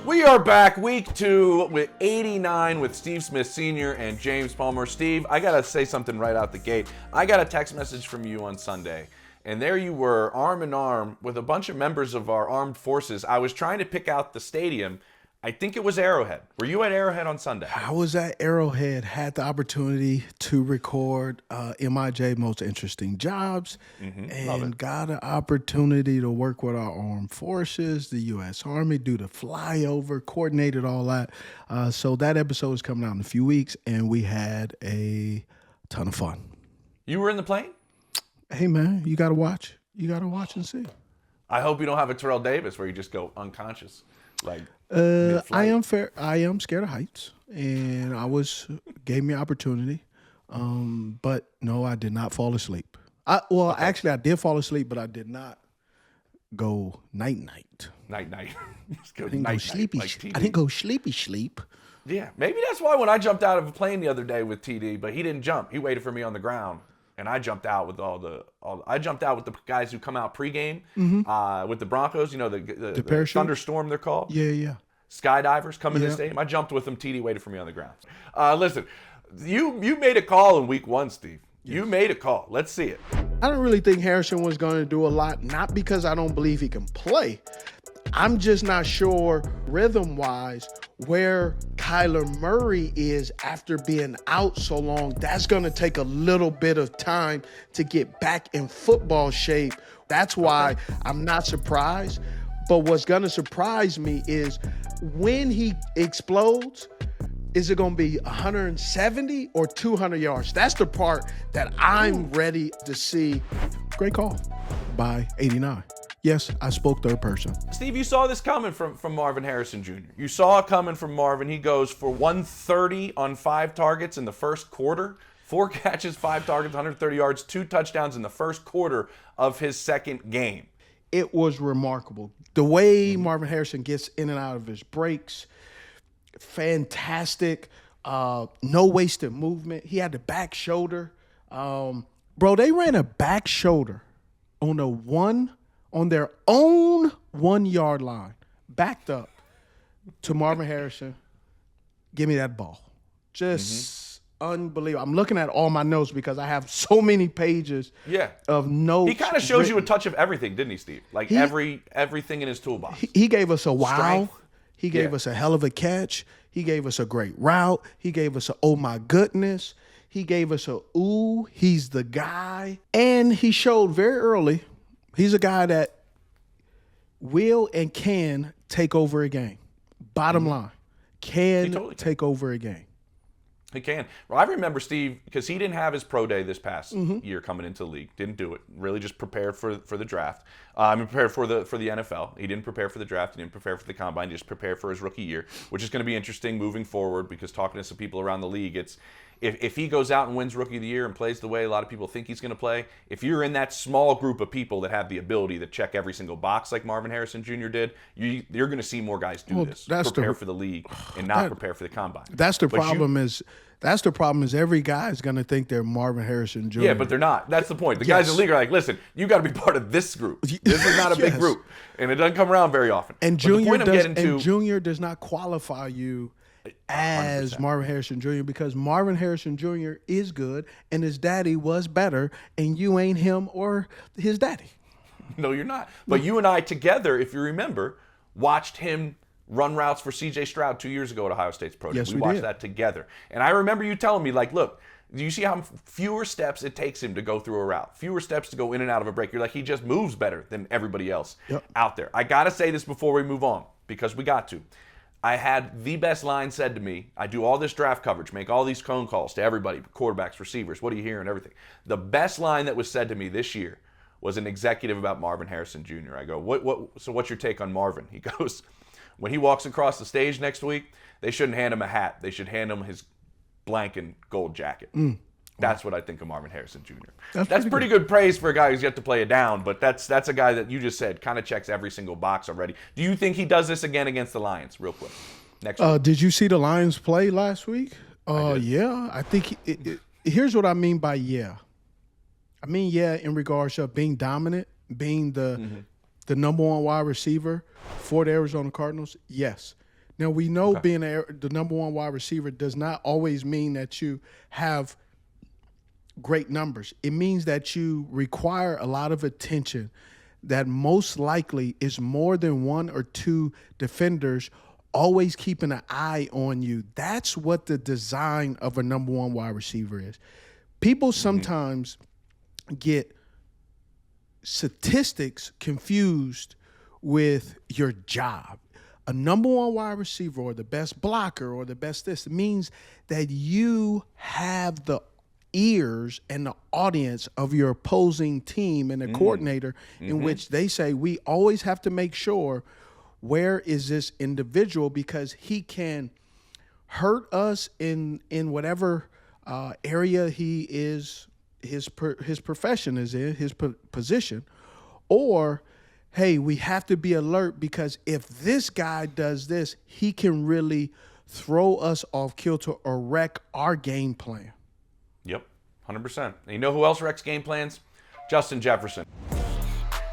We are back, week 2 with 89 with Steve Smith Sr. and James Palmer. Steve, I got to say something right out the gate. I got a text message from you on Sunday, and there you were, arm in arm with a bunch of members of our armed forces. I was trying to pick out the stadium. I think it was Arrowhead. Were you at Arrowhead on Sunday? I was at Arrowhead, had the opportunity to record MIJ Most Interesting Jobs, and got an opportunity to work with our armed forces, the U.S. Army, do the flyover, coordinated all that. So that episode is coming out in a few weeks, and we had a ton of fun. You were in the plane? Hey, man, you got to watch. You got to watch and see. I hope you don't have a Terrell Davis where you just go unconscious. I am scared of heights, and gave me opportunity. But no, I did not fall asleep. Actually, I did fall asleep, but I did not go night. Night. I didn't go sleepy. I didn't go sleep. Yeah, maybe that's why when I jumped out of a plane the other day with TD, but he didn't jump. He waited for me on the ground. And I jumped out with I jumped out with the guys who come out pregame with the Broncos. You know the thunderstorm they're called. Yeah. Skydivers come in the stadium. I jumped with them. TD waited for me on the ground. Listen, you made a call in week 1, Steve. Yes. You made a call. Let's see it. I don't really think Harrison was going to do a lot. Not because I don't believe he can play. I'm just not sure rhythm-wise where Kyler Murray is after being out so long. That's going to take a little bit of time to get back in football shape. That's why I'm not surprised. But what's going to surprise me is when he explodes, is it going to be 170 or 200 yards? That's the part that I'm ready to see. Great call by 89. Yes, I spoke third person. Steve, you saw this coming from Marvin Harrison Jr. You saw it coming from Marvin. He goes for 130 on 5 targets in the first quarter. 4 catches, 5 targets, 130 yards, 2 touchdowns in the first quarter of his second game. It was remarkable. The way Marvin Harrison gets in and out of his breaks, fantastic. No wasted movement. He had the back shoulder. Bro, they ran a back shoulder on their own 1-yard line, backed up to Marvin Harrison. Give me that ball. Just unbelievable. I'm looking at all my notes because I have so many pages of notes. He kind of shows you a touch of everything, didn't he, Steve? Like everything in his toolbox. He gave us a wow. Strength. He gave us a hell of a catch. He gave us a great route. He gave us a oh my goodness. He gave us a ooh, he's the guy. And he showed very early he's a guy that will and can take over a game. Bottom line, can take over a game. He can. Well, I remember, Steve, because he didn't have his pro day this past year coming into the league. Didn't do it. Really just prepared for the draft. Prepared for the NFL. He didn't prepare for the draft. He didn't prepare for the combine. He just prepared for his rookie year, which is going to be interesting moving forward because talking to some people around the league, it's if he goes out and wins rookie of the year and plays the way a lot of people think he's going to play, if you're in that small group of people that have the ability to check every single box like Marvin Harrison Jr. did, you're going to see more guys do this. Prepare for the league and not prepare for the combine. That's the problem is every guy is going to think they're Marvin Harrison Jr. Yeah, but they're not. That's the point. The guys in the league are like, listen, you got to be part of this group. This is not a big group. And it doesn't come around very often. And Junior does not qualify you as 100%. Marvin Harrison Jr. because Marvin Harrison Jr. is good and his daddy was better and you ain't him or his daddy. No, you're not. But you and I together, if you remember, watched him run routes for C.J. Stroud 2 years ago at Ohio State's Pro Day. Yes, we watched that together. And I remember you telling me, like, look, do you see how fewer steps it takes him to go through a route? Fewer steps to go in and out of a break. You're like, he just moves better than everybody else out there. I got to say this before we move on because we got to. I had the best line said to me. I do all this draft coverage, make all these phone calls to everybody, quarterbacks, receivers, what are you hearing, everything. The best line that was said to me this year was an executive about Marvin Harrison Jr. I go, so what's your take on Marvin? He goes, when he walks across the stage next week, they shouldn't hand him a hat. They should hand him his blank and gold jacket. That's what I think of Marvin Harrison Jr. That's pretty good praise for a guy who's yet to play it down, but that's a guy that you just said kind of checks every single box already. Do you think he does this again against the Lions? Real quick. Next week. Did you see the Lions play last week? Yeah. I think here's what I mean by yeah. I mean, yeah, in regards to being dominant, being the number one wide receiver for the Arizona Cardinals, yes. Now, we know being the number one wide receiver does not always mean that you have great numbers. It means that you require a lot of attention that most likely is more than one or two defenders always keeping an eye on you. That's what the design of a number one wide receiver is. People sometimes get statistics confused with your job. A number one wide receiver or the best blocker or the best this means that you have the ears and the audience of your opposing team and the coordinator in which they say, we always have to make sure where is this individual because he can hurt us in whatever area he is, his profession is in, his position, or hey, we have to be alert because if this guy does this, he can really throw us off kilter or wreck our game plan. Yep, 100%. And you know who else wrecks game plans? Justin Jefferson.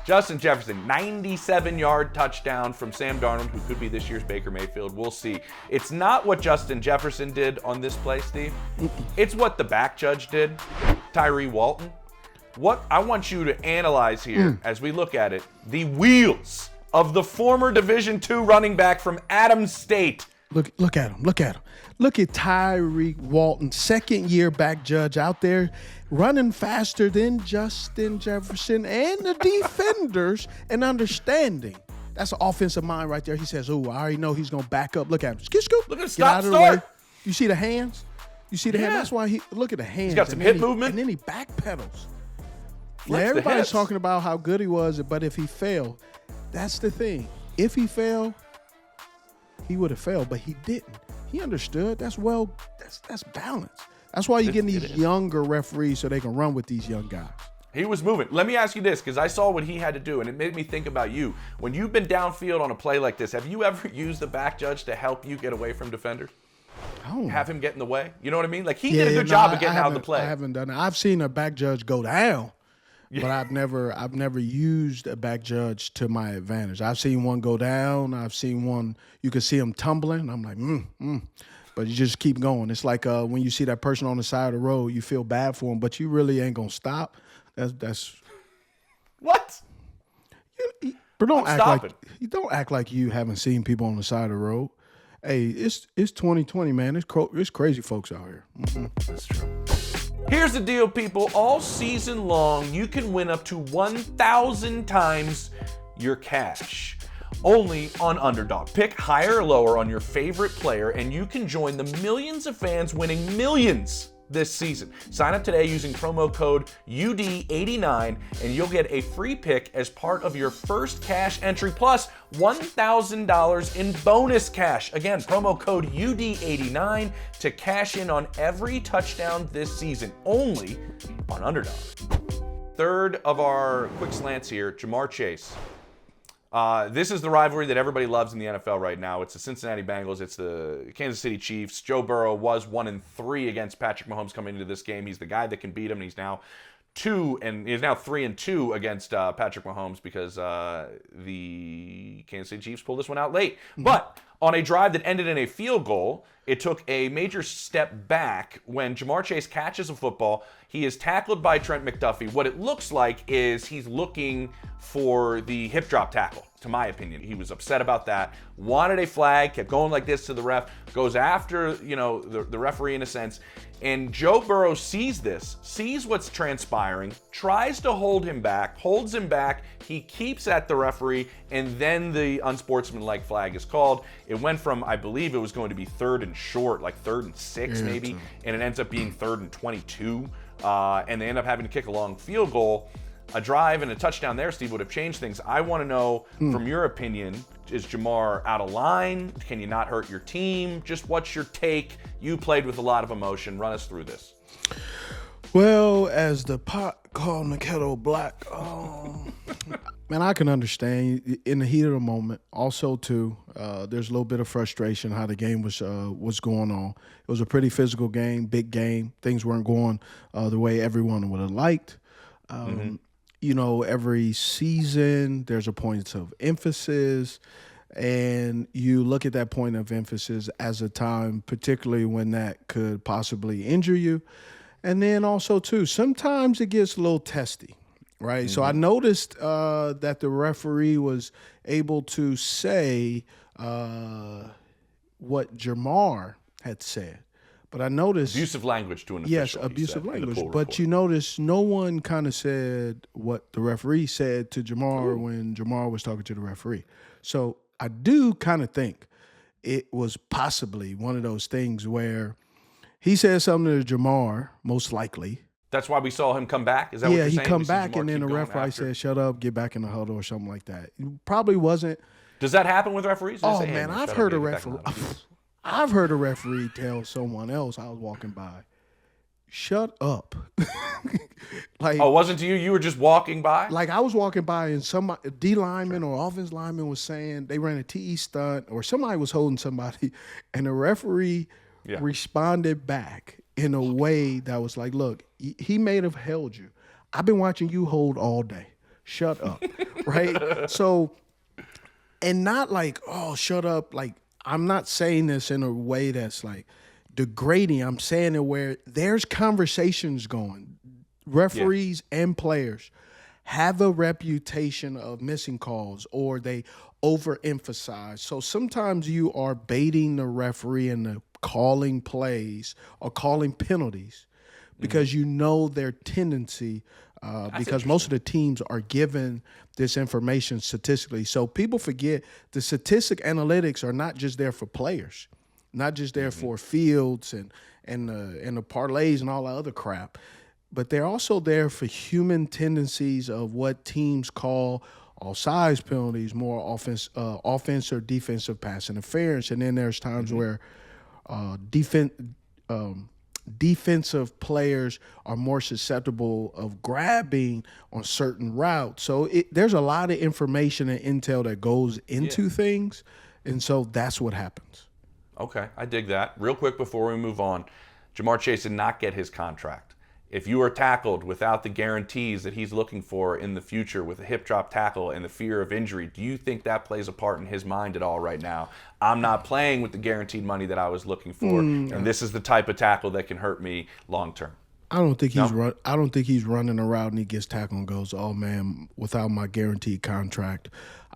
Justin Jefferson, 97-yard touchdown from Sam Darnold, who could be this year's Baker Mayfield. We'll see. It's not what Justin Jefferson did on this play, Steve. It's what the back judge did, Tyree Walton. What I want you to analyze here as we look at it, the wheels of the former Division II running back from Adams State. Look at him. Look at him. Look at Tyree Walton, second-year back judge out there running faster than Justin Jefferson and the defenders and understanding. That's an offensive mind right there. He says, oh, I already know he's going to back up. Look at him. Scoop. Look at him. Stop, start. You see the hands? You see the hands? That's why look at the hands. He's got some hip movement. And then he backpedals. Now, everybody's talking about how good he was, but if he failed, that's the thing. If he failed, he would have failed, but he didn't. He understood. That's balance. That's why you're getting these younger referees so they can run with these young guys. He was moving. Let me ask you this, because I saw what he had to do, and it made me think about you. When you've been downfield on a play like this, have you ever used the back judge to help you get away from defenders? Oh. Have him get in the way? You know what I mean? Like, he did a good job of getting out of the play. I haven't done it. I've seen a back judge go down. But I've never used a back judge to my advantage. I've seen one go down. I've seen one, you can see him tumbling. I'm like, But you just keep going. It's like when you see that person on the side of the road, you feel bad for him, but you really ain't going to stop. That's what? But don't act like you haven't seen people on the side of the road. Hey, it's 2020, man. It's crazy folks out here. That's true. Here's the deal, people. All season long, you can win up to 1,000 times your cash. Only on Underdog. Pick higher or lower on your favorite player, and you can join the millions of fans winning millions this season. Sign up today using promo code UD89, and you'll get a free pick as part of your first cash entry, plus $1,000 in bonus cash. Again, promo code UD89 to cash in on every touchdown this season, only on Underdog. Third of our quick slants here, Ja'Marr Chase. This is the rivalry that everybody loves in the NFL right now. It's the Cincinnati Bengals. It's the Kansas City Chiefs. Joe Burrow was 1-3 against Patrick Mahomes coming into this game. He's the guy that can beat him, and he's now 3-2 against Patrick Mahomes because the Kansas City Chiefs pulled this one out late. But on a drive that ended in a field goal, it took a major step back when Ja'Marr Chase catches a football. He is tackled by Trent McDuffie. What it looks like is he's looking for the hip drop tackle, to my opinion. He was upset about that, wanted a flag, kept going like this to the ref, goes after, the referee in a sense. And Joe Burrow sees this, sees what's transpiring, tries to hold him back, holds him back. He keeps at the referee, and then the unsportsmanlike flag is called. It went from, I believe it was going to be 3rd and short, like 3rd and 6 maybe, and it ends up being 3rd and 22. And they end up having to kick a long field goal. A drive and a touchdown there, Steve, would have changed things. I want to know, from your opinion, is Ja'Marr out of line? Can you not hurt your team? Just what's your take? You played with a lot of emotion. Run us through this. Well, as the pot calling the kettle black, man, I can understand in the heat of the moment. Also, too, there's a little bit of frustration how the game was going on. It was a pretty physical game, big game. Things weren't going the way everyone would have liked. Every season there's a point of emphasis, And you look at that point of emphasis as a time, particularly when that could possibly injure you. And then also, too, sometimes it gets a little testy, right? So I noticed that the referee was able to say what Jamar had said. But I noticed abusive language to an official. Yes, abusive language. But you notice no one kind of said what the referee said to Jamar when Jamar was talking to the referee. So I do kind of think it was possibly one of those things where he said something to Jamar, most likely. That's why we saw him come back? Is that what you're saying? Yeah, he come back, and then the referee said, shut up, get back in the huddle or something like that. It probably wasn't. Does that happen with referees? Oh, man, I've heard a referee tell someone else I was walking by, shut up. Like, oh, it wasn't to you? You were just walking by? Like, I was walking by and somebody, a D lineman or offense lineman was saying they ran a TE stunt or somebody was holding somebody, and the referee responded back in a way that was like, look, he may have held you. I've been watching you hold all day. Shut up. Right? So, and not like, oh, shut up. Like, I'm not saying this in a way that's like degrading. I'm saying it where there's conversations going. Referees and players have a reputation of missing calls or they overemphasize. So sometimes you are baiting the referee into calling plays or calling penalties because you know their tendency because most of the teams are given this information statistically. So people forget the statistic analytics are not just there for players, not just there for fields and the parlays and all that other crap, but they're also there for human tendencies of what teams call offsides penalties, more offense or defensive pass interference. And then there's times where defensive players are more susceptible of grabbing on certain routes. So there's a lot of information and intel that goes into things, and so that's what happens. Okay, I dig that. Real quick before we move on, Jamar Chase did not get his contract. If you are tackled without the guarantees that he's looking for in the future with a hip drop tackle and the fear of injury, do you think that plays a part in his mind at all right now? I'm not playing with the guaranteed money that I was looking for, and this is the type of tackle that can hurt me long term. I don't think I don't think he's running around and he gets tackled and goes, "Oh man, without my guaranteed contract,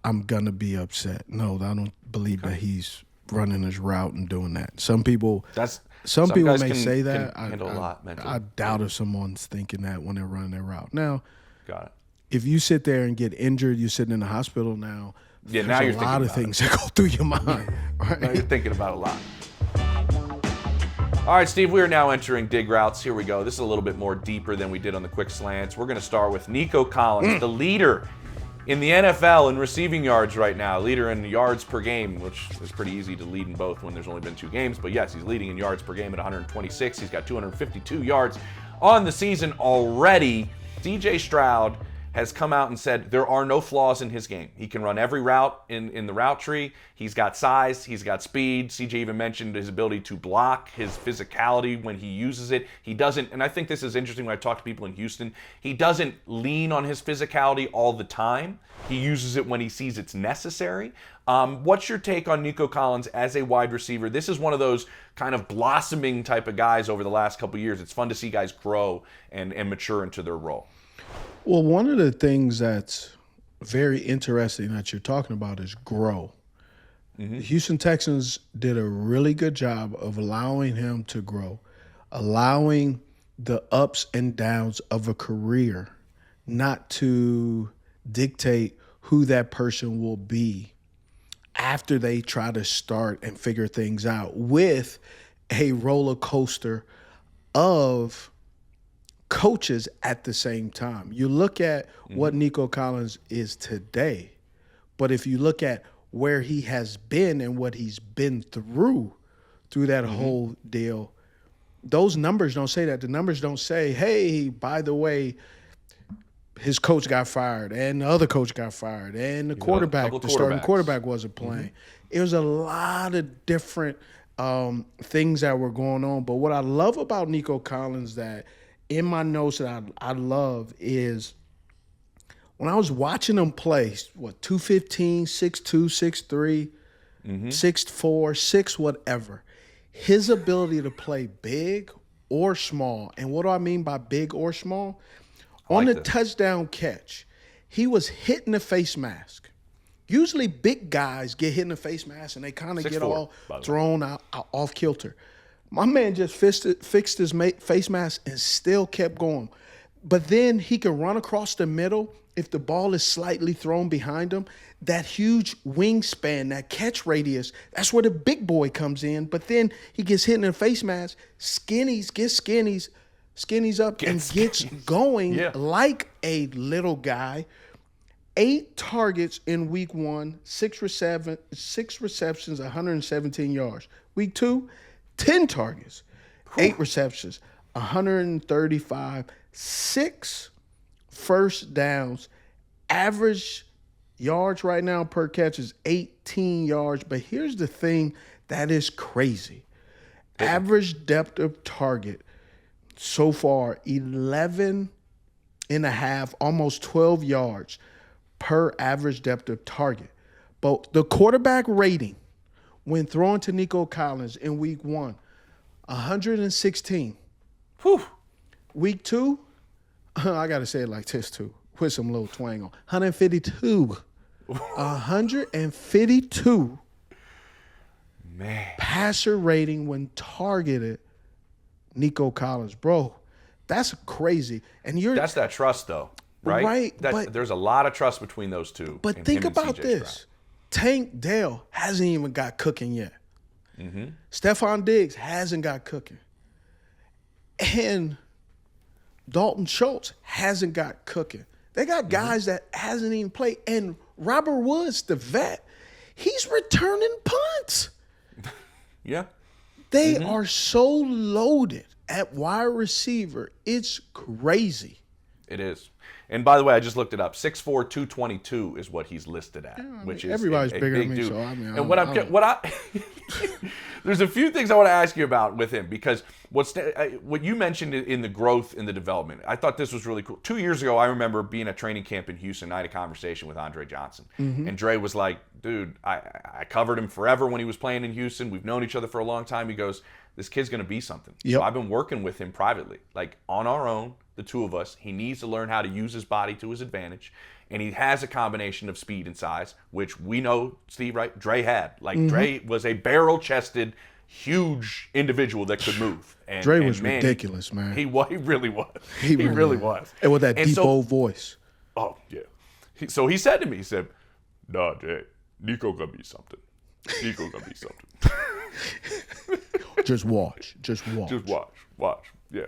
I'm gonna be upset." No, I don't believe that he's running his route and doing that. Some people may say that. I doubt if someone's thinking that when they're running their route. Now, got it. If you sit there and get injured, you're sitting in the hospital now. Yeah, now you're thinking about a lot of things that go through your mind. Right? Now you're thinking about a lot. All right, Steve, we are now entering dig routes. Here we go. This is a little bit more deeper than we did on the quick slants. We're going to start with Nico Collins, the leader in the NFL in receiving yards right now, leader in yards per game, which is pretty easy to lead in both when there's only been 2 games. But yes, he's leading in yards per game at 126. He's got 252 yards on the season already. DJ Stroud has come out and said there are no flaws in his game. He can run every route in the route tree. He's got size. He's got speed. CJ even mentioned his ability to block, his physicality when he uses it. He doesn't, and I think this is interesting when I talk to people in Houston, he doesn't lean on his physicality all the time. He uses it when he sees it's necessary. What's your take on Nico Collins as a wide receiver? This is one of those kind of blossoming type of guys over the last couple of years. It's fun to see guys grow and mature into their role. Well, one of the things that's very interesting that you're talking about is grow. The Houston Texans did a really good job of allowing him to grow, allowing the ups and downs of a career not to dictate who that person will be after they try to start and figure things out with a roller coaster of coaches at the same time. You look at what Nico Collins is today, but if you look at where he has been and what he's been through that whole deal, those numbers don't say that. The numbers don't say, hey, by the way, his coach got fired and the other coach got fired and the starting quarterback wasn't playing. It was a lot of different things that were going on. But what I love about Nico Collins that in my notes that I love is when I was watching him play, 215, 6'2", 6'3", 6'4", 6 whatever, his ability to play big or small, and what do I mean by big or small? On the touchdown catch, he was hitting the face mask. Usually big guys get hit in the face mask and they kind of get all thrown out off kilter. My man just fixed his face mask and still kept going. But then he can run across the middle if the ball is slightly thrown behind him. That huge wingspan, that catch radius, that's where the big boy comes in. But then he gets hit in the face mask, skinnies up and gets going like a little guy. 8 targets in week 1, 6 receptions, 117 yards. Week 2, 10 targets, 8 receptions, 135, 6 first downs. Average yards right now per catch is 18 yards. But here's the thing that is crazy. Average depth of target so far, 11 and a half, almost 12 yards per average depth of target. But the quarterback rating when thrown to Nico Collins in week 1, 116. Whew. Week 2, I got to say it like this too, with some little twang on. 152. 152 man passer rating when targeted Nico Collins. Bro, that's crazy. And that's that trust though. Right? But there's a lot of trust between those two. But think about this. Tank Dell hasn't even got cooking yet. Stephon Diggs hasn't got cooking. And Dalton Schultz hasn't got cooking. They got guys that hasn't even played. And Robert Woods, the vet, he's returning punts. Yeah. They are so loaded at wide receiver. It's crazy. It is. And by the way, I just looked it up. 6'4", 222 is what he's listed at, which is everybody's bigger big than me. dude. So I mean, there's a few things I want to ask you about with him because what you mentioned in the growth in the development, I thought this was really cool. 2 years ago, I remember being at training camp in Houston. I had a conversation with Andre Johnson, and Dre was like, "Dude, I covered him forever when he was playing in Houston. We've known each other for a long time." He goes, "This kid's going to be something." So I've been working with him privately, like on our own. The two of us, he needs to learn how to use his body to his advantage, and he has a combination of speed and size, which we know, Steve, right? Dre had. Dre was a barrel-chested, huge individual that could move. And Dre was ridiculous, man. He really was. He really was. And with that deep old voice. Oh, yeah. So he said to me, he said, "Nah, Jay, Nico gonna be something. Nico gonna be something." Just watch. Just watch. Yeah.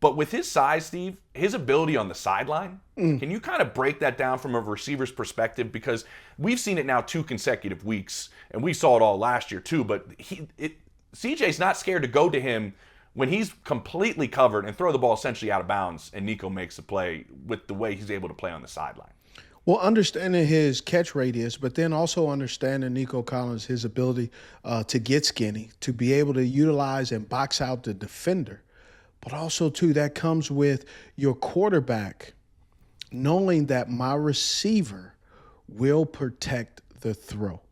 But with his size, Steve, his ability on the sideline, can you kind of break that down from a receiver's perspective? Because we've seen it now 2 consecutive weeks, and we saw it all last year too, but CJ's not scared to go to him when he's completely covered and throw the ball essentially out of bounds, and Nico makes the play with the way he's able to play on the sideline. Well, understanding his catch radius, but then also understanding Nico Collins, his ability to get skinny, to be able to utilize and box out the defender. But also, too, that comes with your quarterback knowing that my receiver will protect the throw.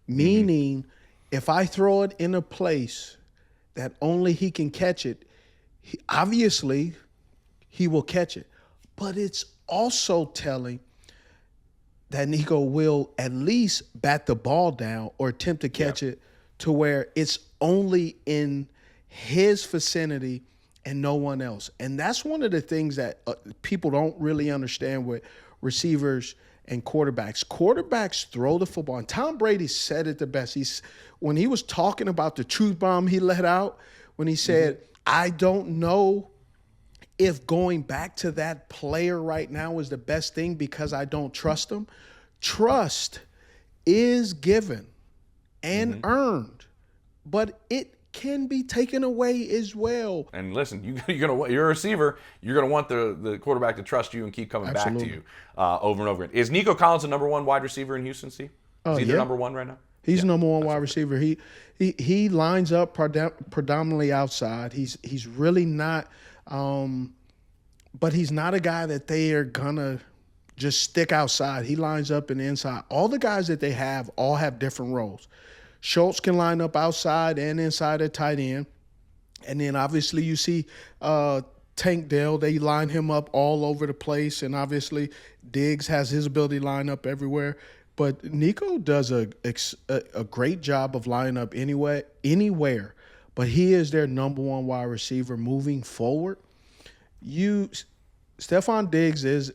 Meaning, if I throw it in a place that only he can catch it, obviously he will catch it. But it's also telling that Nico will at least bat the ball down or attempt to catch it to where it's only in his vicinity and no one else. And that's one of the things that people don't really understand with receivers and quarterbacks. Quarterbacks throw the football. And Tom Brady said it the best. When he was talking about the truth bomb he let out, when he said, I don't know if going back to that player right now is the best thing because I don't trust him. Trust is given and earned, but it can be taken away as well. And listen, you're a receiver. You're going to want the quarterback to trust you and keep coming back to you over and over again. Is Nico Collins the number 1 wide receiver in Houston, Steve? Is he the number 1 right now? He's the number 1 wide receiver. He lines up predominantly outside. He's really not, but he's not a guy that they are gonna just stick outside. He lines up in the inside. All the guys that they have all have different roles. Schultz can line up outside and inside at tight end. And then obviously you see Tank Dell, they line him up all over the place. And obviously Diggs has his ability to line up everywhere. But Nico does a great job of lining up anywhere. But he is their number one wide receiver moving forward. Stephon Diggs is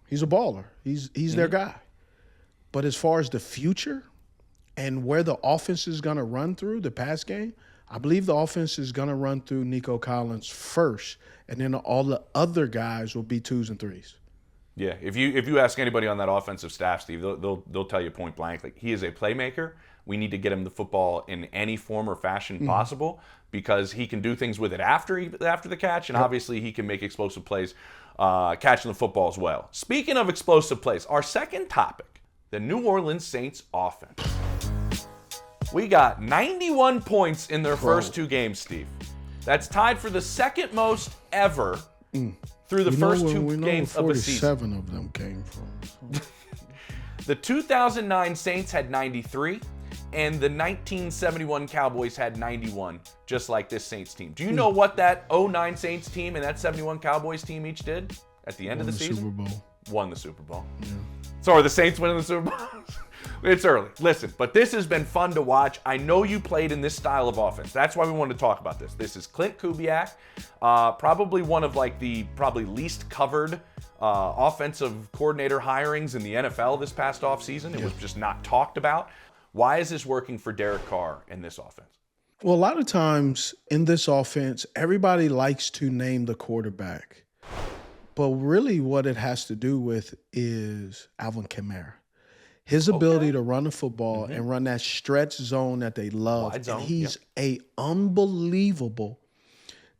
he's a baller. He's their guy. But as far as the future and where the offense is going to run through the pass game, I believe the offense is going to run through Nico Collins first, and then all the other guys will be 2s and 3s. Yeah, if you ask anybody on that offensive staff, Steve, they'll tell you point blank, like, he is a playmaker. We need to get him the football in any form or fashion possible, because he can do things with it after the catch, and obviously he can make explosive plays catching the football as well. Speaking of explosive plays, our second topic, the New Orleans Saints offense. We got 91 points in their first 2 games, Steve. That's tied for the second most ever through the first 2 games of the season. 47 of them came from. The 2009 Saints had 93, and the 1971 Cowboys had 91, just like this Saints team. Do you know what that 09 Saints team and that 71 Cowboys team each did at the end of the season? Super Bowl. Won the Super Bowl. Yeah. So are the Saints winning the Super Bowl? It's early. Listen, but this has been fun to watch. I know you played in this style of offense. That's why we wanted to talk about this. This is Clint Kubiak, probably one of the least covered offensive coordinator hirings in the NFL this past offseason. It was just not talked about. Why is this working for Derek Carr in this offense? Well, a lot of times in this offense, everybody likes to name the quarterback. But really what it has to do with is Alvin Kamara. His ability to run the football and run that stretch zone that they love. Wide zone, and he's a unbelievable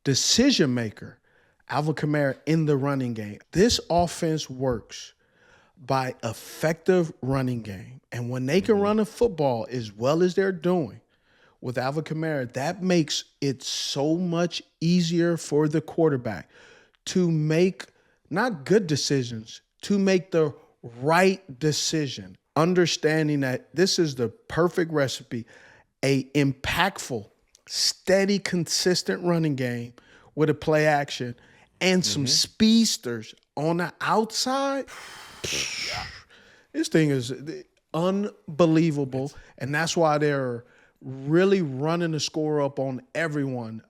decision maker, Alvin Kamara, in the running game. This offense works by effective running game. And when they can run the football as well as they're doing with Alvin Kamara, that makes it so much easier for the quarterback to make not good decisions, to make the right decision. Understanding that this is the perfect recipe, a impactful, steady, consistent running game with a play action and some speedsters on the outside. This thing is unbelievable, and that's why they're really running the score up on everyone.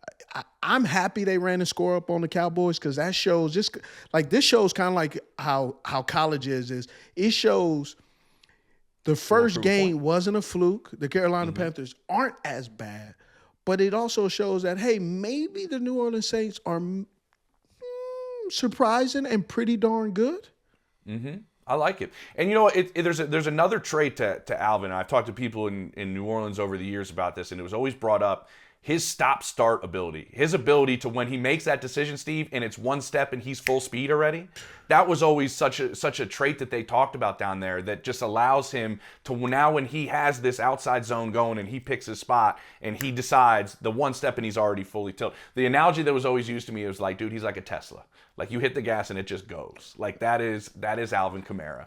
I'm happy they ran the score up on the Cowboys, because that shows this shows kind of like how college is it shows the first game wasn't a fluke. The Carolina Panthers aren't as bad, but it also shows that, hey, maybe the New Orleans Saints are surprising and pretty darn good. I like it. And you know what? There's another trait to Alvin. I've talked to people in New Orleans over the years about this, and it was always brought up. His stop-start ability, his ability to, when he makes that decision, Steve, and it's one step and he's full speed already, that was always such a trait that they talked about down there, that just allows him to, now when he has this outside zone going and he picks his spot and he decides the one step and he's already fully tilted. The analogy that was always used to me was like, dude, he's like a Tesla. Like, you hit the gas and it just goes. Like, that is Alvin Kamara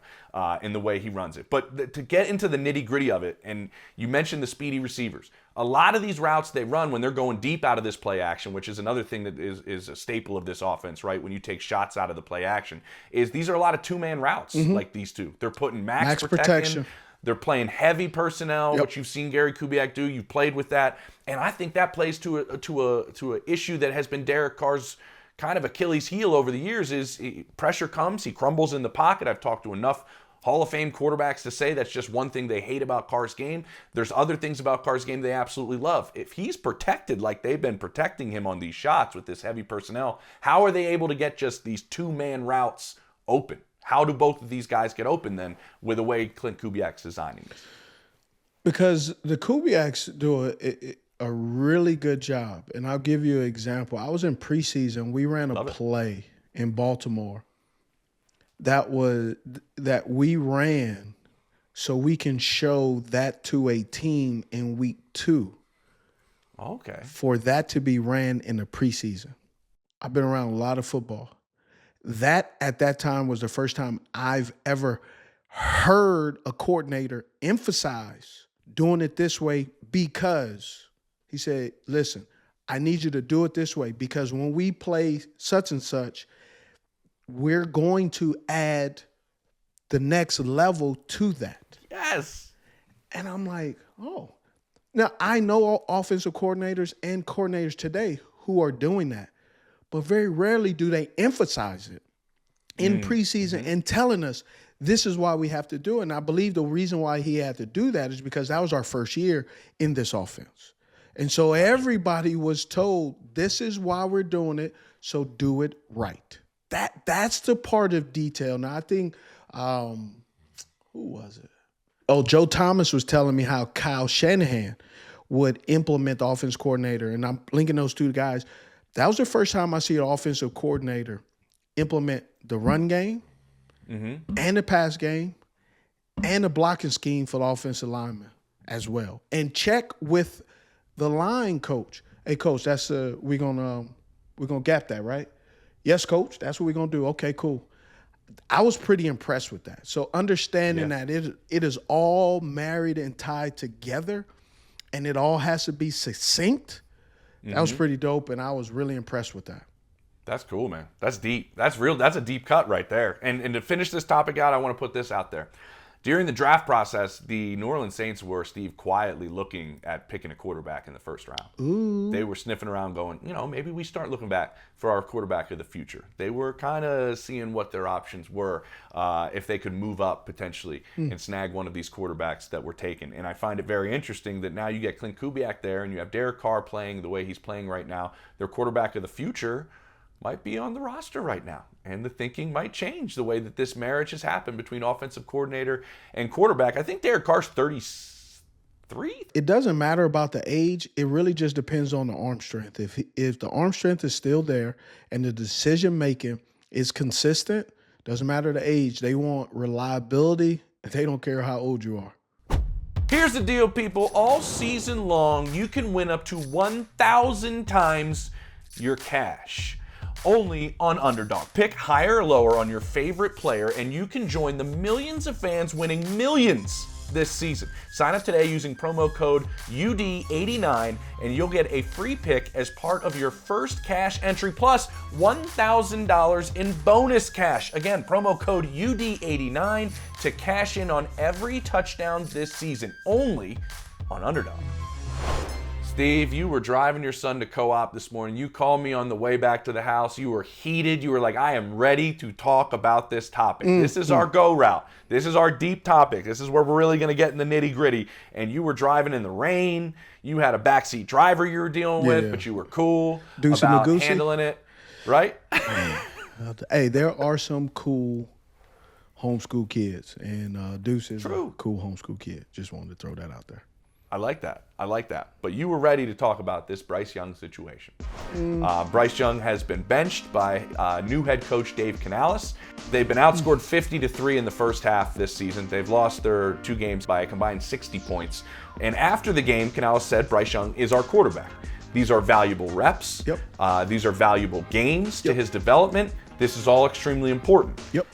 in the way he runs it. But to get into the nitty-gritty of it, and you mentioned the speedy receivers, a lot of these routes they run when they're going deep out of this play action, which is another thing that is a staple of this offense, right? When you take shots out of the play action, is these are a lot of two-man routes like these two. They're putting max protection. They're playing heavy personnel, which you've seen Gary Kubiak do. You've played with that. And I think that plays to a issue that has been Derek Carr's kind of Achilles heel over the years. Is pressure comes, he crumbles in the pocket. I've talked to enough Hall of Fame quarterbacks to say that's just one thing they hate about Carr's game. There's other things about Carr's game they absolutely love. If he's protected like they've been protecting him on these shots with this heavy personnel, how are they able to get just these two-man routes open? How do both of these guys get open then with the way Clint Kubiak's designing this? Because the Kubiaks do a really good job. And I'll give you an example. I was in preseason. We ran a play in Baltimore that we ran so we can show that to a team in week 2. Okay. For that to be ran in the preseason. I've been around a lot of football. That at that time was the first time I've ever heard a coordinator emphasize doing it this way, because he said, listen, I need you to do it this way because when we play such and such, we're going to add the next level to that. Yes. And I'm like, oh. Now, I know offensive coordinators and coordinators today who are doing that, but very rarely do they emphasize it in preseason and telling us this is why we have to do it. And I believe the reason why he had to do that is because that was our first year in this offense. And so everybody was told, this is why we're doing it, so do it right. That's the part of detail. Now, I think, who was it? Oh, Joe Thomas was telling me how Kyle Shanahan would implement the offense coordinator, and I'm linking those two guys. That was the first time I see an offensive coordinator implement the run game and the pass game and the blocking scheme for the offensive lineman as well. And check with the line coach. Hey, coach, that's we're gonna gap that, right? Yes, coach, that's what we're gonna do. Okay, cool. I was pretty impressed with that. So understanding that it is all married and tied together, and it all has to be succinct. That was pretty dope, and I was really impressed with that. That's cool, man. That's deep. That's real. That's a deep cut right there. And to finish this topic out, I want to put this out there. During the draft process, the New Orleans Saints were, Steve, quietly looking at picking a quarterback in the first round. Ooh. They were sniffing around going, maybe we start looking back for our quarterback of the future. They were kind of seeing what their options were, if they could move up potentially and snag one of these quarterbacks that were taken. And I find it very interesting that now you get Clint Kubiak there and you have Derek Carr playing the way he's playing right now. Their quarterback of the future might be on the roster right now. And the thinking might change the way that this marriage has happened between offensive coordinator and quarterback. I think Derek Carr's 33. It doesn't matter about the age. It really just depends on the arm strength. If the arm strength is still there and the decision-making is consistent, doesn't matter the age. They want reliability. They don't care how old you are. Here's the deal, people. All season long, you can win up to 1,000 times your cash. Only on Underdog. Pick higher or lower on your favorite player, and you can join the millions of fans winning millions this season. Sign up today using promo code UD89, and you'll get a free pick as part of your first cash entry, plus $1,000 in bonus cash. Again, promo code UD89 to cash in on every touchdown this season, only on Underdog. Steve, you were driving your son to co-op this morning. You called me on the way back to the house. You were heated. You were like, I am ready to talk about this topic. This is our go route. This is our deep topic. This is where we're really going to get in the nitty gritty. And you were driving in the rain. You had a backseat driver you were dealing with, but you were cool about handling it. Right? Hey, there are some cool homeschool kids. And Deuce is a cool homeschool kid. Just wanted to throw that out there. I like that. But you were ready to talk about this Bryce Young situation. Bryce Young has been benched by new head coach Dave Canales. They've been outscored 50-3 in the first half this season. They've lost their 2 games by a combined 60 points. And after the game, Canales said Bryce Young is our quarterback. These are valuable reps. Yep. These are valuable games to his development. This is all extremely important. Yep.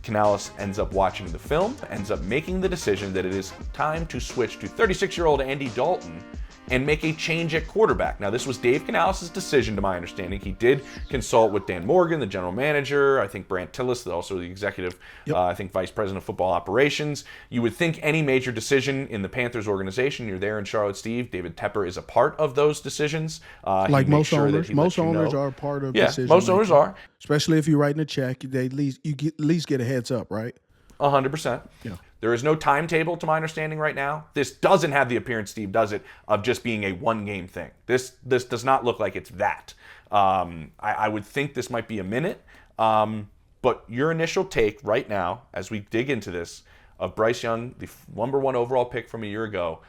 Canales ends up watching the film, ends up making the decision that it is time to switch to 36-year-old Andy Dalton and make a change at quarterback. Now, this was Dave Canales' decision, to my understanding. He did consult with Dan Morgan, the general manager, I think Brant Tillis, also the executive, I think vice president of football operations. You would think any major decision in the Panthers organization, you're there in Charlotte, Steve, David Tepper is a part of those decisions. Like most owners. Most owners are a part of decisions. Most owners are. Especially if you're writing a check, you at least get a heads up, right? 100%. Yeah. There is no timetable, to my understanding, right now. This doesn't have the appearance, Steve, does it, of just being a one-game thing. This does not look like it's that. I would think this might be a minute. But your initial take right now, as we dig into this, of Bryce Young, the number 1 overall pick from a year ago,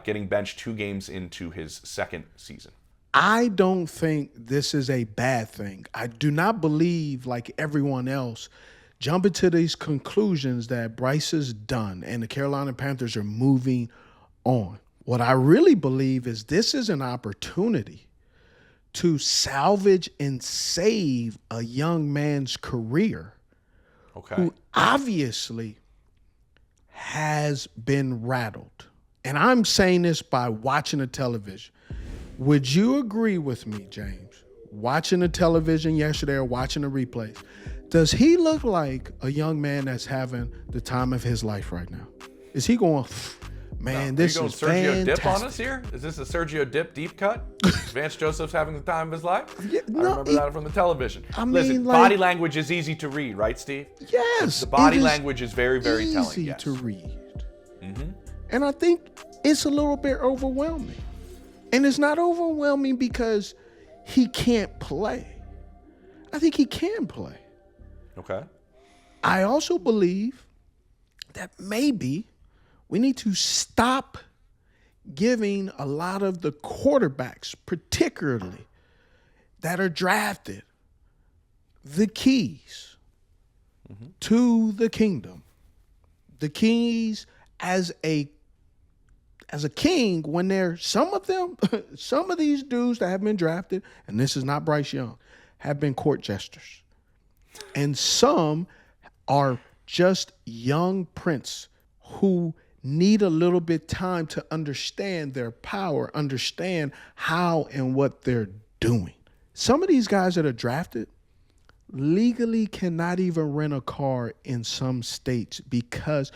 getting benched 2 games into his second season. I don't think this is a bad thing. I do not believe, like everyone else, jumping to these conclusions that Bryce is done and the Carolina Panthers are moving on. What I really believe is this is an opportunity to salvage and save a young man's career who obviously has been rattled. And I'm saying this by watching the television. Would you agree with me, James? Watching the television yesterday or watching the replays, does he look like a young man that's having the time of his life right now? Is he going, man, this is Sergio fantastic. Dip on us here? Is this a Sergio Dip deep cut? Vance Joseph's having the time of his life? Yeah, I remember that from the television. Listen, like, body language is easy to read, right, Steve? Yes. The body language is very, very telling. Easy Yes. to read. Mm-hmm. And I think it's a little bit overwhelming. And it's not overwhelming because he can't play. I think he can play. Okay. I also believe that maybe we need to stop giving a lot of the quarterbacks, particularly that are drafted, the keys to the kingdom. The keys as a king when they're some of these dudes that have been drafted, and this is not Bryce Young, have been court jesters. And some are just young prince who need a little bit time to understand their power, understand how and what they're doing. Some of these guys that are drafted legally cannot even rent a car in some states because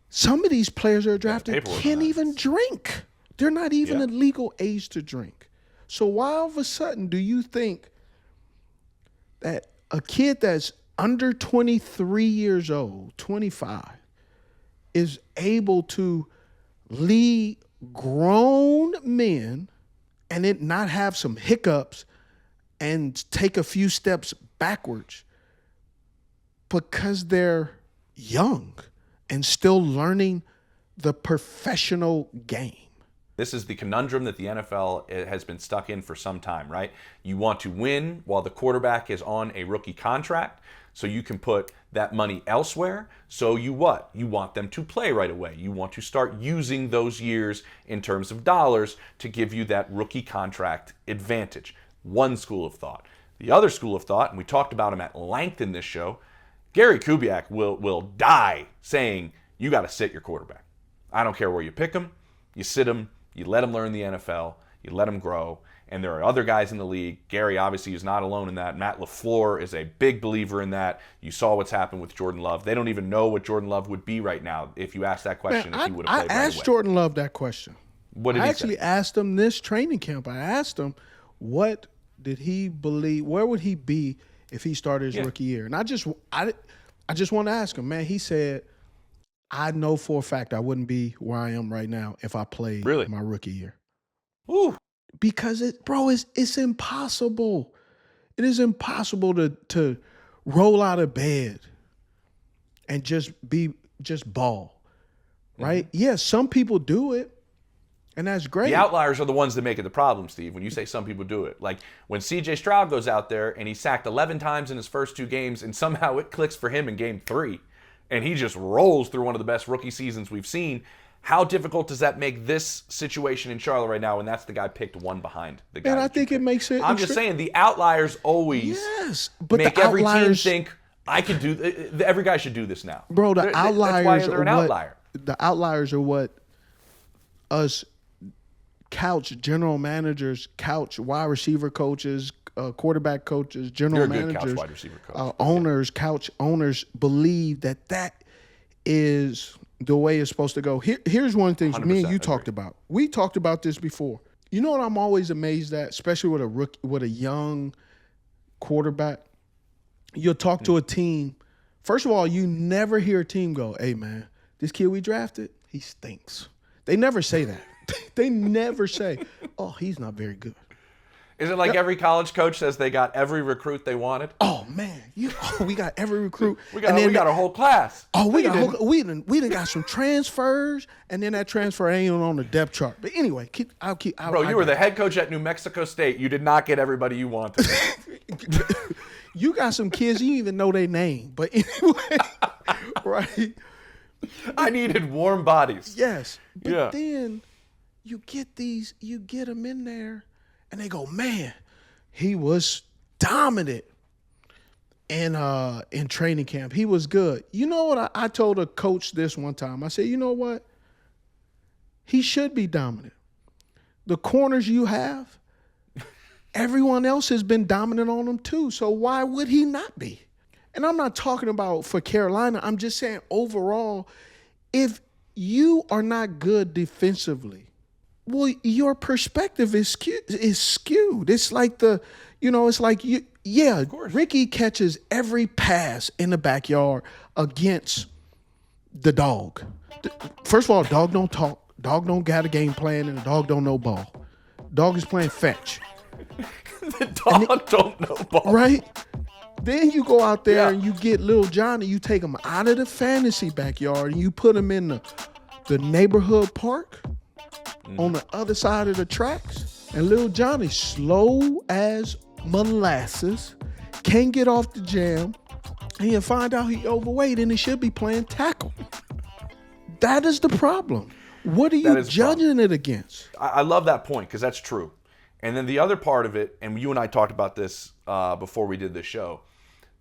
some of these players that are drafted can't even drink. They're not even at legal age to drink. So why all of a sudden do you think that a kid that's under 23 years old, 25, is able to lead grown men and it not have some hiccups and take a few steps backwards because they're young and still learning the professional game? This is the conundrum that the NFL has been stuck in for some time, right? You want to win while the quarterback is on a rookie contract, so you can put that money elsewhere. So you what? You want them to play right away. You want to start using those years in terms of dollars to give you that rookie contract advantage. One school of thought. The other school of thought, and we talked about him at length in this show, Gary Kubiak will die saying, you got to sit your quarterback. I don't care where you pick him. You sit him. You let him learn the NFL. You let him grow. And there are other guys in the league. Gary obviously is not alone in that. Matt LaFleur is a big believer in that. You saw what's happened with Jordan Love. They don't even know what Jordan Love would be right now if you asked that question. Man, if he would have played right away. I asked Jordan Love that question. What did he say? I actually asked him this training camp. I asked him, what did he believe? Where would he be if he started his rookie year? And I just want to ask him, man. He said, I know for a fact I wouldn't be where I am right now if I played my rookie year. Ooh. Because it's impossible. It is impossible to roll out of bed and just ball, right? Mm-hmm. Yes, some people do it, and that's great. The outliers are the ones that make it the problem, Steve, when you say some people do it. Like when C.J. Stroud goes out there and he's sacked 11 times in his first 2 games, and somehow it clicks for him in game 3, and he just rolls through one of the best rookie seasons we've seen. How difficult does that make this situation in Charlotte right now when that's the guy picked one behind the guy? And I think it makes it. I'm just saying the outliers always make every team think I can do. Every guy should do this now, bro. The outliers that's why they're an outlier. The outliers are what us couch general managers, couch wide receiver coaches, quarterback coaches, general managers, couch wide receiver coach. Owners, couch owners believe that is the way it's supposed to go. Here's one thing me and you talked about. We talked about this before. You know what I'm always amazed at, especially with a rookie, with a young quarterback? You'll talk to a team. First of all, you never hear a team go, hey, man, this kid we drafted, he stinks. They never say that. They never say, oh, he's not very good. Is it like every college coach says they got every recruit they wanted? Oh man, we got every recruit. we got a whole class. Oh, we done got some transfers, and then that transfer ain't on the depth chart. But anyway, Bro, you were the head coach at New Mexico State. You did not get everybody you wanted. You got some kids you didn't even know their name. But anyway, right? I needed warm bodies. Yes, but then you get them in there. And they go, man, he was dominant in training camp. He was good. You know what? I told a coach this one time. I said, you know what? He should be dominant. The corners you have, everyone else has been dominant on them too. So why would he not be? And I'm not talking about for Carolina. I'm just saying overall, if you are not good defensively, well, your perspective is skewed. It's like Ricky catches every pass in the backyard against the dog. First of all, dog don't talk. Dog don't got a game plan, and the dog don't know ball. Dog is playing fetch. The dog don't know ball. Right? Then you go out there and you get little Johnny, you take him out of the fantasy backyard and you put him in the neighborhood park on the other side of the tracks. And little Johnny, slow as molasses, can't get off the jam, and you find out he overweight and he should be playing tackle. That is the problem. What are you judging it against? I love that point because that's true. And then the other part of it, and you and I talked about this before we did this show,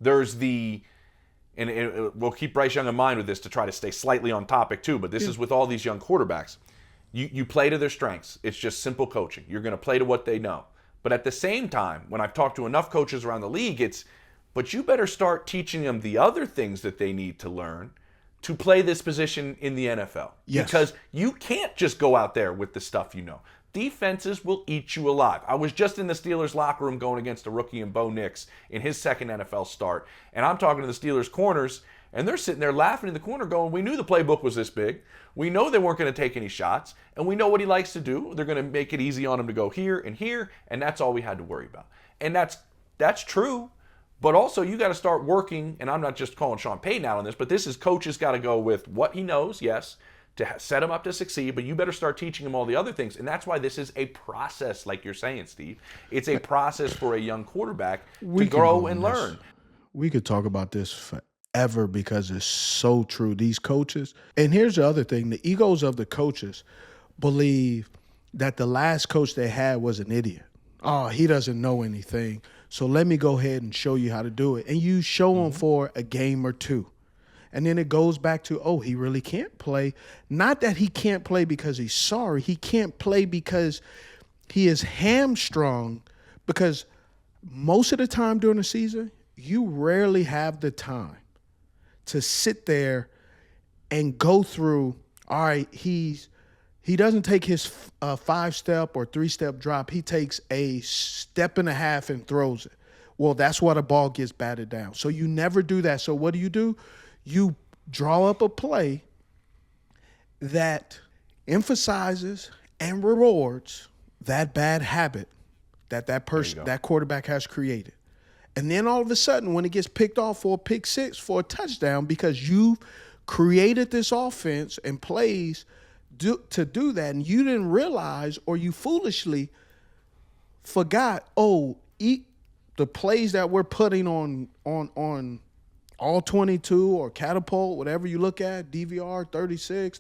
there's we'll keep Bryce Young in mind with this to try to stay slightly on topic too, but this is with all these young quarterbacks. You play to their strengths. It's just simple coaching. You're going to play to what they know. But at the same time, when I've talked to enough coaches around the league, but you better start teaching them the other things that they need to learn to play this position in the NFL. Yes. Because you can't just go out there with the stuff you know. Defenses will eat you alive. I was just in the Steelers locker room going against a rookie in Bo Nix in his second NFL start, and I'm talking to the Steelers corners, and they're sitting there laughing in the corner going, we knew the playbook was this big. We know they weren't going to take any shots, and we know what he likes to do. They're going to make it easy on him to go here, and that's all we had to worry about. And that's true, but also you got to start working, and I'm not just calling Sean Payton out on this, but this is coaches got to go with what he knows, yes, to set him up to succeed, but you better start teaching him all the other things. And that's why this is a process, like you're saying, Steve. It's a process for a young quarterback to grow and learn. We could talk about this forever because it's so true. These coaches, and here's the other thing, the egos of the coaches believe that the last coach they had was an idiot. Oh, he doesn't know anything, so let me go ahead and show you how to do it. And you show them for a game or two. And then it goes back to, oh, he really can't play. Not that he can't play because he's sorry. He can't play because he is hamstrung. Because most of the time during the season, you rarely have the time to sit there and go through, all right, he doesn't take his 5-step or 3-step drop. He takes a step and a half and throws it. Well, that's why the ball gets batted down. So you never do that. So what do? You draw up a play that emphasizes and rewards that bad habit that person, that quarterback has created. And then all of a sudden, when it gets picked off for a pick six, for a touchdown, because you created this offense and plays to do that, and you didn't realize, or you foolishly forgot, the plays that we're putting on all 22 or catapult, whatever you look at, DVR, 36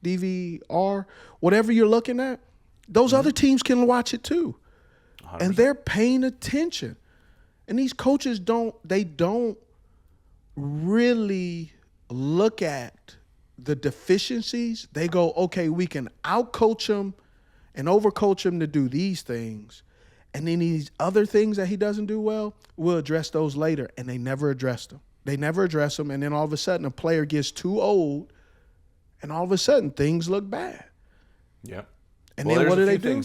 DVR, whatever you're looking at, those other teams can watch it too. 100%. And they're paying attention. And these coaches don't really look at the deficiencies. They go, okay, we can out-coach him and over-coach him to do these things. And then these other things that he doesn't do well, we'll address those later. And they never address them. They never address them. And then all of a sudden, a player gets too old, and all of a sudden, things look bad. Yep. And then what do they do?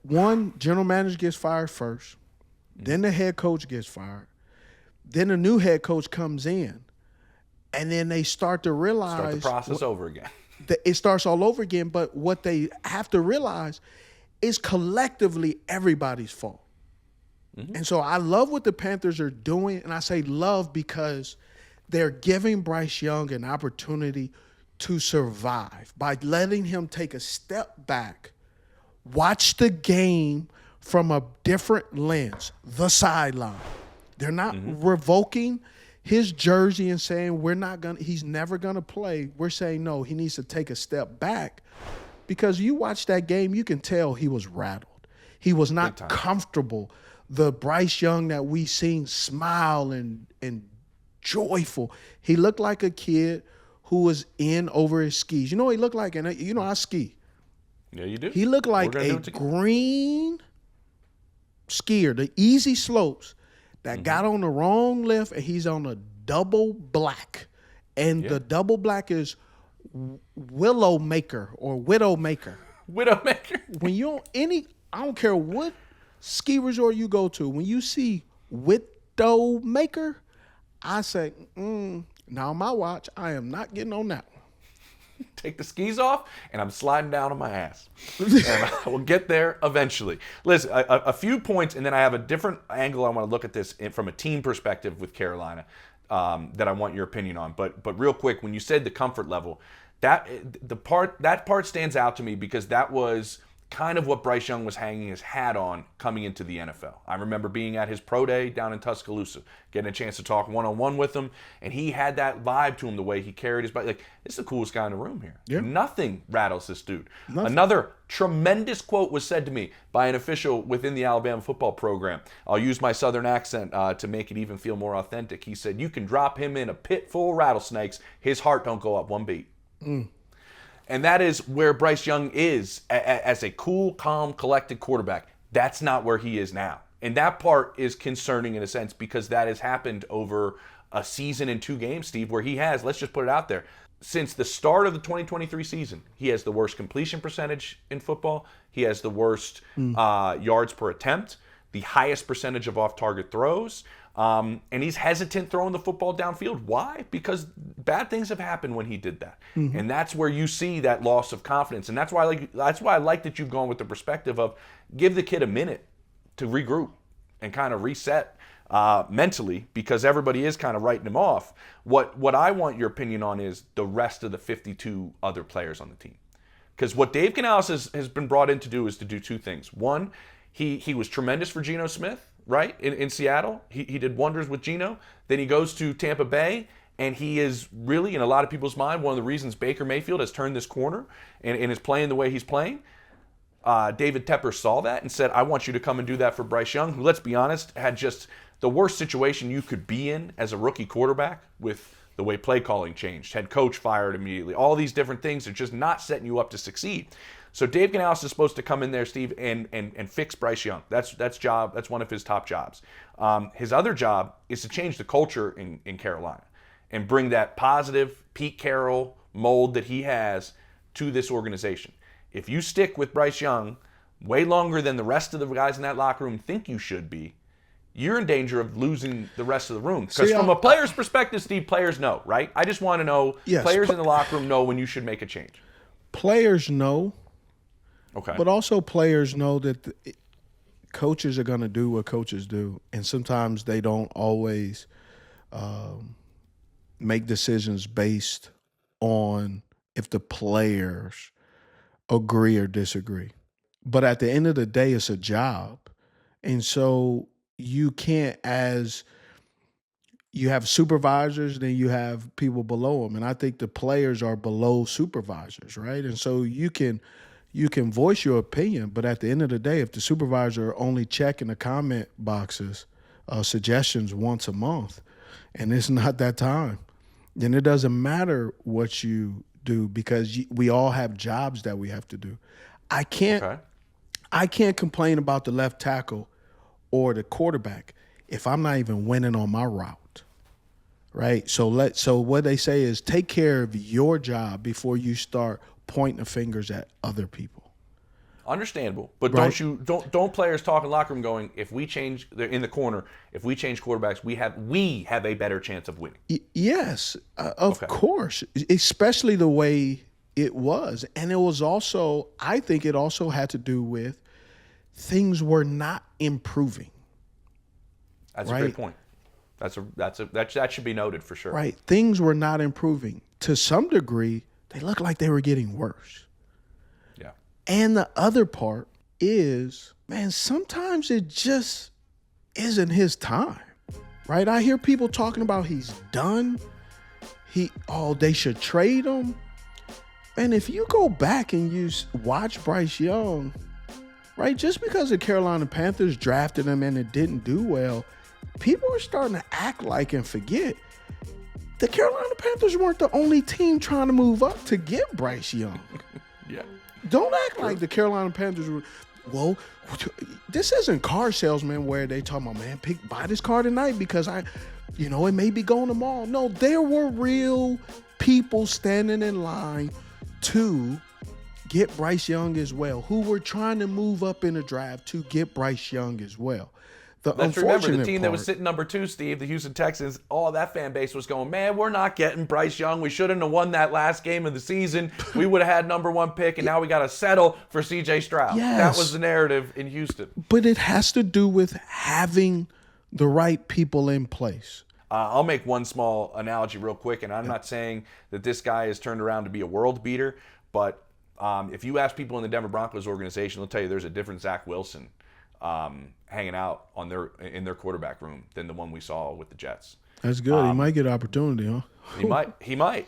One, general manager gets fired first. Then the head coach gets fired. Then a new head coach comes in. And then they start to realize. Start the process over again. It starts all over again. But what they have to realize is collectively everybody's fault. Mm-hmm. And so I love what the Panthers are doing. And I say love because they're giving Bryce Young an opportunity to survive by letting him take a step back, watch the game from a different lens, the sideline. They're not revoking his jersey and saying he's never gonna play. We're saying no, he needs to take a step back because you watch that game, you can tell he was rattled. He was not comfortable. The Bryce Young that we seen smile and joyful, he looked like a kid who was in over his skis. You know what he looked like? And you know I ski. Yeah, you do. He looked like a green skier, the easy slopes that got on the wrong lift, and he's on a double black. And the double black is Willow Maker or Widow Maker. Widow Maker. When you I don't care what ski resort you go to, when you see Widow Maker, I say, now my watch, I am not getting on that one. Take the skis off, and I'm sliding down on my ass. And I will get there eventually. Listen, a few points, and then I have a different angle I want to look at this from a team perspective with Carolina that I want your opinion on. But real quick, when you said the comfort level, that part stands out to me because that was kind of what Bryce Young was hanging his hat on coming into the NFL. I remember being at his pro day down in Tuscaloosa, getting a chance to talk one-on-one with him, and he had that vibe to him, the way he carried his body. Like, this is the coolest guy in the room here. Yeah. Nothing rattles this dude. Nothing. Another tremendous quote was said to me by an official within the Alabama football program. I'll use my southern accent to make it even feel more authentic. He said, "You can drop him in a pit full of rattlesnakes, his heart don't go up one beat." And that is where Bryce Young is as a cool, calm, collected quarterback. That's not where he is now. And that part is concerning in a sense because that has happened over a season and 2 games, Steve, where he has, let's just put it out there, since the start of the 2023 season, he has the worst completion percentage in football. He has the worst yards per attempt, the highest percentage of off-target throws. And he's hesitant throwing the football downfield. Why? Because bad things have happened when he did that. And that's where you see that loss of confidence. And that's why I like that you've gone with the perspective of give the kid a minute to regroup and kind of reset mentally, because everybody is kind of writing him off. What I want your opinion on is the rest of the 52 other players on the team. Because what Dave Canales has been brought in to do is to do 2 things. One, he was tremendous for Geno Smith. Right, in Seattle. He did wonders with Geno. Then he goes to Tampa Bay, and he is really, in a lot of people's mind, one of the reasons Baker Mayfield has turned this corner and is playing the way he's playing. David Tepper saw that and said, I want you to come and do that for Bryce Young, who, let's be honest, had just the worst situation you could be in as a rookie quarterback with the way play calling changed. Head coach fired immediately. All these different things are just not setting you up to succeed. So Dave Canales is supposed to come in there, Steve, and fix Bryce Young. That's one of his top jobs. His other job is to change the culture in Carolina and bring that positive Pete Carroll mold that he has to this organization. If you stick with Bryce Young way longer than the rest of the guys in that locker room think you should be, you're in danger of losing the rest of the room. Because from a player's perspective, Steve, players know, right? I just want to know, players in the locker room know when you should make a change. Players know. Okay. But also players know that coaches are going to do what coaches do, and sometimes they don't always make decisions based on if the players agree or disagree. But at the end of the day, it's a job. And so you can't, as you have supervisors, then you have people below them. And I think the players are below supervisors, right? And so you can voice your opinion, but at the end of the day, if the supervisor are only checking the comment boxes, suggestions once a month, and it's not that time, then it doesn't matter what you do because we all have jobs that we have to do. I can't complain about the left tackle or the quarterback if I'm not even winning on my route, right? So what they say is take care of your job before you start pointing the fingers at other people. Understandable, but right? don't players talk in the locker room going, if we change, they're in the corner, if we change quarterbacks, we have a better chance of winning. Yes, of course, especially the way it was. And it was also, I think it also had to do with things were not improving. That's a great point. That should be noted for sure. Right. Things were not improving. To some degree, they looked like they were getting worse. Yeah. And the other part is, man, sometimes it just isn't his time. Right? I hear people talking about he's done. They should trade him. And if you go back and you watch Bryce Young, right, just because the Carolina Panthers drafted him and it didn't do well, people are starting to act like and forget the Carolina Panthers weren't the only team trying to move up to get Bryce Young. Yeah. Don't act like the Carolina Panthers were, well, this isn't car salesman where they talking about, man, buy this car tonight because it may be going tomorrow. No, there were real people standing in line to get Bryce Young as well, who were trying to move up in the draft to get Bryce Young as well. Let's remember the team that was sitting number 2, Steve, the Houston Texans, all that fan base was going, man, we're not getting Bryce Young. We shouldn't have won that last game of the season. We would have had number 1 pick, and now we got to settle for C.J. Stroud. Yes. That was the narrative in Houston. But it has to do with having the right people in place. I'll make one small analogy real quick, and I'm not saying that this guy has turned around to be a world beater, but if you ask people in the Denver Broncos organization, they'll tell you there's a different Zach Wilson hanging out in their quarterback room than the one we saw with the Jets. That's good. He might get an opportunity, huh? He might.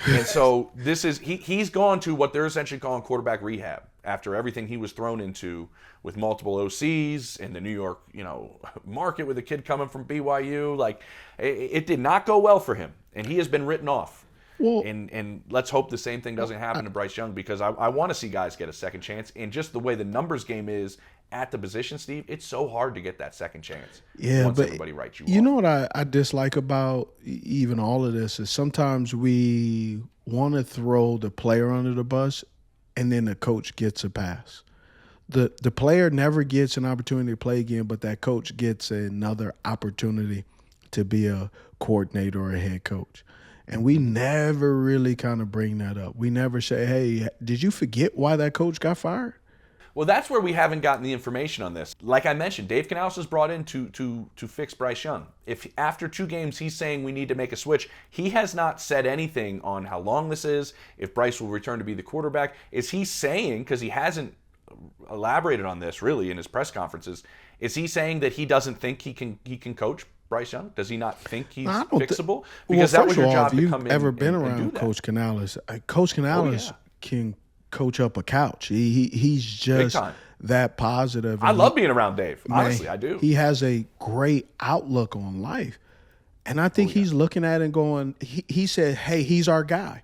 And so he's gone to what they're essentially calling quarterback rehab after everything he was thrown into with multiple OCs in the New York, market with a kid coming from BYU. Like, it did not go well for him, and he has been written off. Well, and let's hope the same thing doesn't happen to Bryce Young, because I want to see guys get a second chance. And just the way the numbers game is at the position, Steve, it's so hard to get that second chance. Yeah, once but everybody writes you you off. know what I dislike about even all of this is sometimes we want to throw the player under the bus, and then the coach gets a pass. The player never gets an opportunity to play again, but that coach gets another opportunity to be a coordinator or a head coach. And we never really kind of bring that up. We never say, hey, did you forget why that coach got fired? Well, that's where we haven't gotten the information on this. Like I mentioned, Dave Canales was brought in to fix Bryce Young. If after 2 games he's saying we need to make a switch, he has not said anything on how long this is, if Bryce will return to be the quarterback. Is he saying, because he hasn't elaborated on this really in his press conferences, is he saying that he doesn't think he can coach Bryce Young? Does he not think he's fixable? Because that was your job to come in. If you've ever been around Coach Canales, Coach Canales can coach up a couch. He's just that positive. I love being around Dave. Honestly, I do. He has a great outlook on life. And I think he's looking at it and going, he said, hey, he's our guy.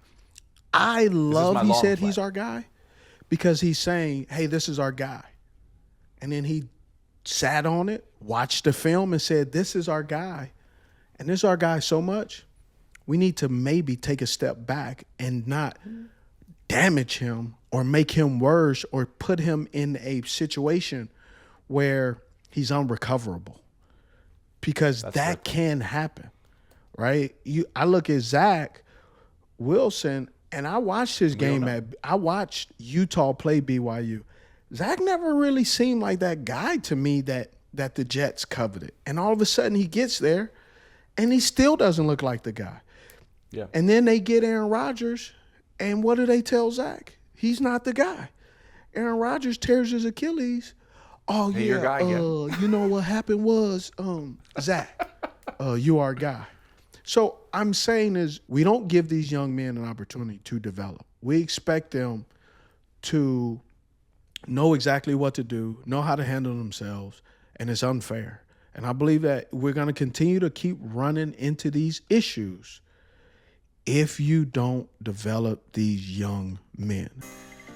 I love he said he's our guy, because he's saying, hey, this is our guy. And then he sat on it, watched the film, and said, this is our guy. And this is our guy so much, we need to maybe take a step back and not damage him or make him worse or put him in a situation where he's unrecoverable, because that can happen, right? I look at Zach Wilson, and I watched his game I watched Utah play BYU. Zach never really seemed like that guy to me that the Jets coveted. And all of a sudden he gets there and he still doesn't look like the guy. Yeah. And then they get Aaron Rodgers, and what do they tell Zach? He's not the guy. Aaron Rodgers tears his Achilles. Oh, hey, your guy, you know what happened was, Zach, you are a guy. So I'm saying is we don't give these young men an opportunity to develop. We expect them to know exactly what to do, know how to handle themselves, and it's unfair. And I believe that we're going to continue to keep running into these issues if you don't develop these young men.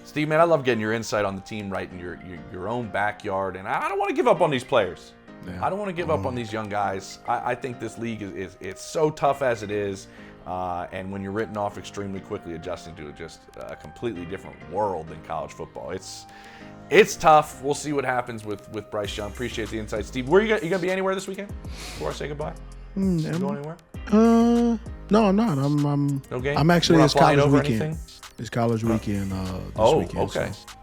Steve, man, I love getting your insight on the team right in your own backyard, and I don't want to give up on these players. Yeah. I don't want to give up on these young guys. I think this league is it's so tough as it is, and when you're written off extremely quickly, adjusting to just a completely different world than college football. It's tough. We'll see what happens with Bryce Young. Appreciate the insight, Steve. You gonna be anywhere this weekend before I say goodbye? You going anywhere? No, I'm not. No game? I'm actually it's college weekend. Anything? It's college weekend this weekend. Okay. So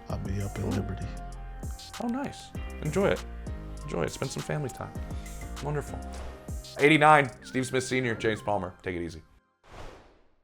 I'll be up in Liberty. Oh, nice. Enjoy it. Spend some family time. Wonderful. 89, Steve Smith Sr., James Palmer. Take it easy.